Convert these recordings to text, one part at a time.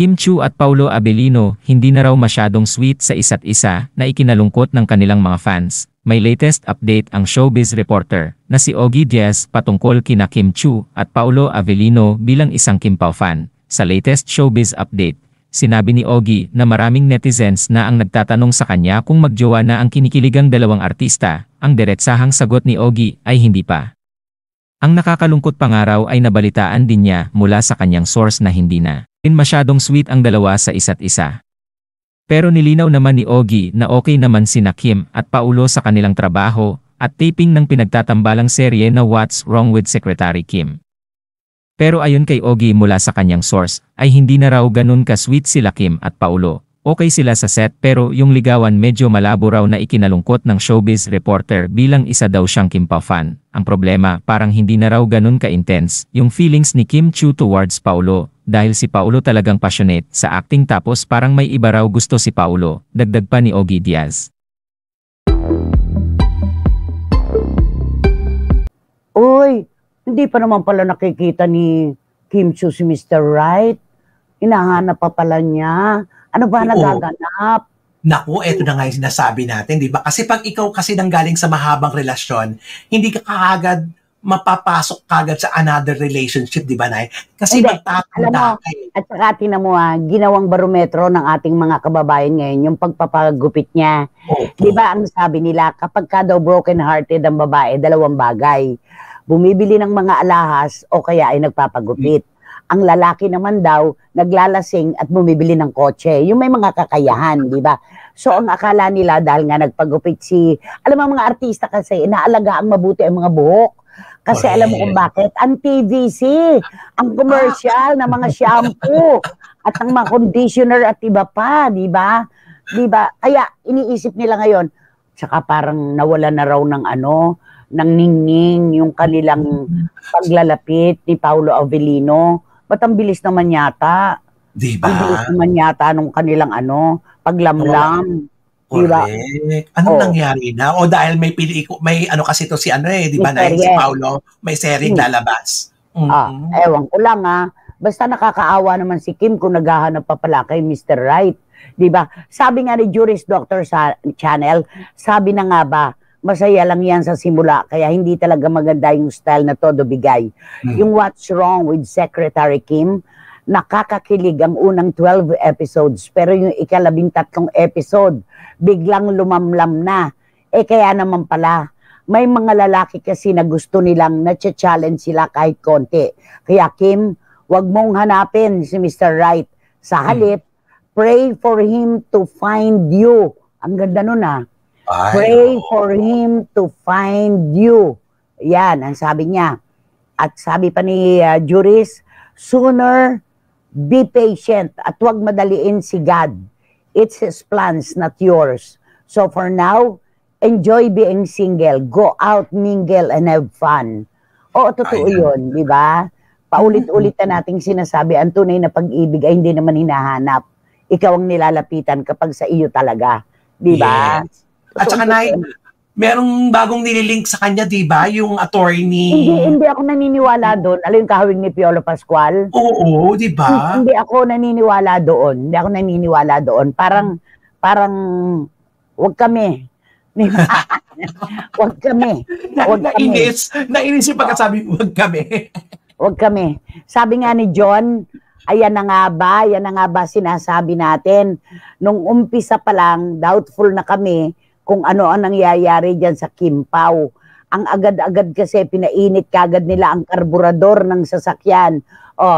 Kim Chiu at Paulo Abelino hindi na raw masyadong sweet sa isa't isa na ikinalungkot ng kanilang mga fans. May latest update ang showbiz reporter na si Ogie Diaz patungkol kina Kim Chiu at Paulo Abelino bilang isang Kim Pao fan. Sa latest showbiz update, sinabi ni Ogie na maraming netizens na ang nagtatanong sa kanya kung magjowa na ang kinikiligang dalawang artista. Ang diretsahang sagot ni Ogie ay hindi pa. Ang nakakalungkot pa nga raw ay nabalitaan din niya mula sa kanyang source na hindi na masyadong sweet ang dalawa sa isa't isa. Pero nilinaw naman ni Ogie na okay naman sina Kim at Paulo sa kanilang trabaho at taping ng pinagtatambalang serye na What's Wrong with Secretary Kim. Pero ayon kay Ogie mula sa kanyang source ay hindi na raw ganun ka-sweet sila Kim at Paulo. Okay sila sa set pero yung ligawan medyo malabo raw na ikinalungkot ng showbiz reporter bilang isa daw siyang Kim Pao fan. Ang problema parang hindi na raw ganun ka-intense yung feelings ni Kim Chiu towards Paulo dahil si Paulo talagang passionate sa acting tapos parang may iba raw gusto si Paulo, dagdag pa ni Ogie Diaz. Uy, hindi pa naman pala nakikita ni Kim Chiu si Mr. Right. Hinahanap pa pala niya. Ano ba nagaganap? Naku, eto na nga yung sinasabi natin, di ba? Kasi pag ikaw kasi nanggaling sa mahabang relasyon, hindi ka kaagad mapapasok kagad sa another relationship, di ba, Nay? Kasi magtatanda kayo. At saka tinan mo ginawang barometro ng ating mga kababayan ngayon, yung pagpapagupit niya. Di ba ang sabi nila, kapag ka daw broken-hearted ang babae, dalawang bagay. Bumibili ng mga alahas o kaya ay nagpapagupit. Ang lalaki naman daw, naglalasing at bumibili ng kotse. Yung may mga kakayahan, di ba? So, ang akala nila, dahil nga nagpagupit alam mo mga artista kasi, inaalaga ang mabuti ang mga buhok. Kasi alam mo kung bakit? Ang TVC, ang commercial na mga shampoo, at ang mga conditioner at iba pa, di ba? Di ba? Kaya, iniisip nila ngayon, tsaka parang nawala na raw ng ng ningning, yung kanilang paglalapit ni Paulo Abelino. Ba't ang bilis naman yata? Diba? Ang bilis naman yata nung kanilang paglamlam. Correct. Diba? Anong nangyari na? O dahil may kasi to si di ba na si Paulo, may seryeng lalabas. Ewan ko lang Basta nakakaawa naman si Kim kung naghahanap pa pala kay Mr. Right. Diba? Sabi nga ni Juris Doctor sa channel, sabi na nga ba, masaya lang yan sa simula, kaya hindi talaga maganda yung style na todo bigay. Yung What's Wrong with Secretary Kim, nakakakilig ang unang 12 episodes, pero yung ika-13 episode, biglang lumamlam na. Kaya naman pala, may mga lalaki kasi na gusto nilang na-challenge sila kahit konti. Kaya Kim, wag mong hanapin si Mr. Right. Sa halip, pray for him to find you. Ang ganda nun Pray for him to find you. Yan, ang sabi niya. At sabi pa ni Juris, sooner be patient at huwag madaliin si God. It's His plans, not yours. So for now, enjoy being single. Go out, mingle, and have fun. Oo, totoo yun, di ba? Paulit-ulit na nating sinasabi, ang tunay na pag-ibig ay hindi naman hinahanap. Ikaw ang nilalapitan kapag sa iyo talaga. Di ba? Yes. At saka merong bagong nililink sa kanya, di ba? Yung attorney. Hindi ako naniniwala doon. Alam yung kahawig ni Piolo Pascual? Oo, di ba? Hindi ako naniniwala doon. Parang, wag kami. Wag kami. Nainis yung pagkasabi, wag kami. Wag kami. Sabi nga ni John, yan na nga ba sinasabi natin. Nung umpisa pa lang, doubtful na kami kung ano ang nangyayari dyan sa Kim Pao. Ang agad-agad kasi pinainit kagad nila ang karburador ng sasakyan.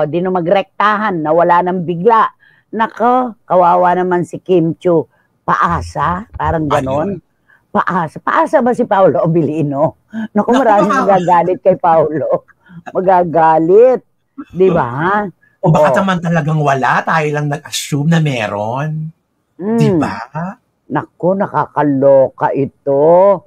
Di na magrektahan, nawala ng bigla. Nako, kawawa naman si Kim Chiu. Paasa, parang ganon. Paasa ba si Paulo Abelino? Naku, maraming magagalit kay Paulo. Magagalit. Di ba? O baka naman talagang wala, tayo lang nag-assume na meron. Di ba? Naku, nakakaloka ito.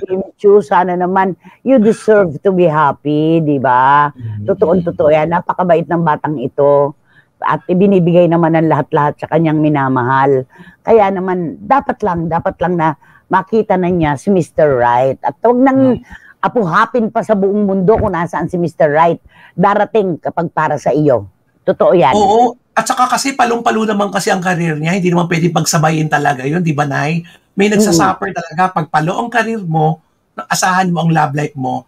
Kim Chiu, sana naman, you deserve to be happy, di ba? Totoo yan, napakabait ng batang ito. At ibinibigay naman ng lahat-lahat sa kanyang minamahal. Kaya naman, dapat lang na makita na niya si Mr. Right. At huwag nang apuhapin pa sa buong mundo kung nasaan si Mr. Right. Darating kapag para sa iyo. Totoo yan. Oo. At saka kasi palong-palo naman kasi ang career niya, hindi naman pwedeng pagsabayin talaga yun, di ba, Nay? May nagsasuffer talaga. Pag palo ang career mo, asahan mo ang love life mo,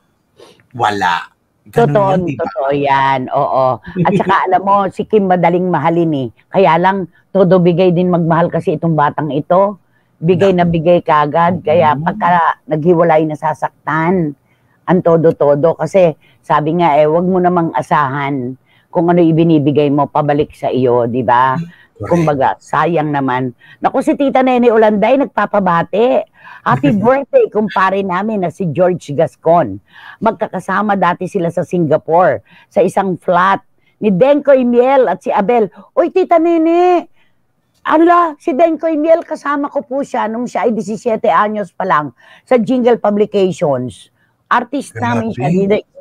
wala. Ganun yun, di ba? Totoo yan, oo. At saka alam mo, si Kim madaling mahalin eh. Kaya lang, todo bigay din magmahal kasi itong batang ito. Bigay na bigay kagad. Kaya pagka naghiwalay nasasaktan, ang todo-todo. Kasi sabi nga wag mo namang asahan kung ano ibinibigay mo pabalik sa iyo, di ba? Kumbaga, sayang naman. Naku, si Tita Nene Olanday nagpapabati. Happy birthday, kumpare namin na si George Gascon. Magkakasama dati sila sa Singapore, sa isang flat ni Denkoy Miel at si Abel. Uy, Tita Nene, ala, si Denkoy Miel, kasama ko po siya nung siya ay 17 anyos pa lang sa Jingle Publications. Artist namin siya,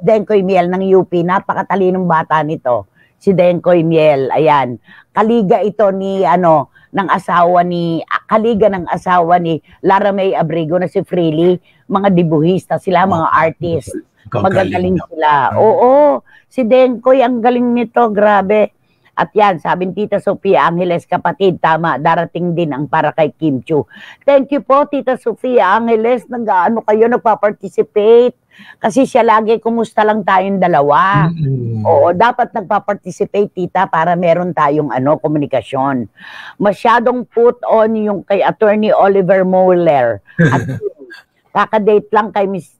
Denkoy Miel ng UP. Napakatalinong bata nito. Si Denkoy Miel, ayan. Kaliga ito ni, ng asawa ni, kaliga ng asawa ni Lara May Abrigo na si Freely. Mga dibuhista sila, mga artist. Magagaling sila. Oo, si Denkoy, ang galing nito, grabe. At yan, sabi ni Tita Sofia Angeles, kapatid, tama, darating din ang para kay Kim Chiu. Thank you po, Tita Sofia Angeles, kayo nagpa-participate. Kasi siya lagi, kumusta lang tayong dalawa. Oo, dapat nagpa-participate, Tita, para meron tayong komunikasyon. Masyadong put on yung kay Attorney Oliver Moeller. At kakadate lang kay Miss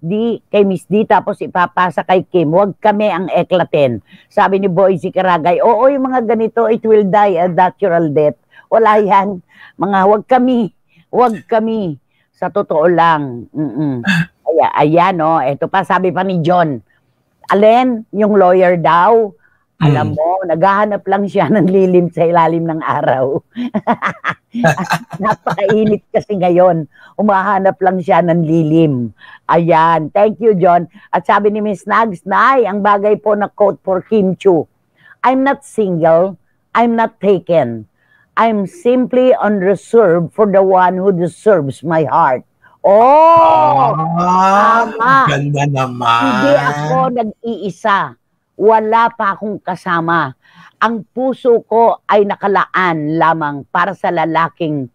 D, tapos ipapasa kay Kim. Huwag kami ang eklaten. Sabi ni Boyzy Karagay, oo, yung mga ganito, it will die a natural death. Wala yan. Huwag kami. Sa totoo lang. Ayan, ito pa, sabi pa ni John. Alin, yung lawyer daw, alam mo, naghahanap lang siya ng lilim sa ilalim ng araw. Napakainit kasi ngayon. Umahanap lang siya ng lilim. Ayan. Thank you, John. At sabi ni Miss Nags, Nay, ang bagay po na quote for Kim Chiu. I'm not single. I'm not taken. I'm simply on reserve for the one who deserves my heart. Oh! Tama. Ganda naman. Hindi ako nag-iisa. Wala pa akong kasama. Ang puso ko ay nakalaan lamang para sa lalaking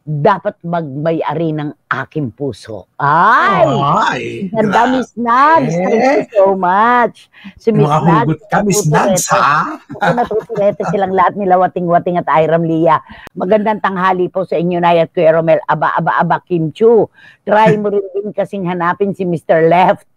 dapat magmay-ari ng aking puso. Ay! Ganda, Miss Nags. Thank you so much. Si Miss Nags. Hugot ka, Miss Nags, ha? Natuturete silang lahat nila, Wating-Wating at Iram Lia. Magandang tanghali po sa inyo, Nay at Kuya Romel. Aba, Kim Chiu. Try mo rin din kasing hanapin si Mr. Left.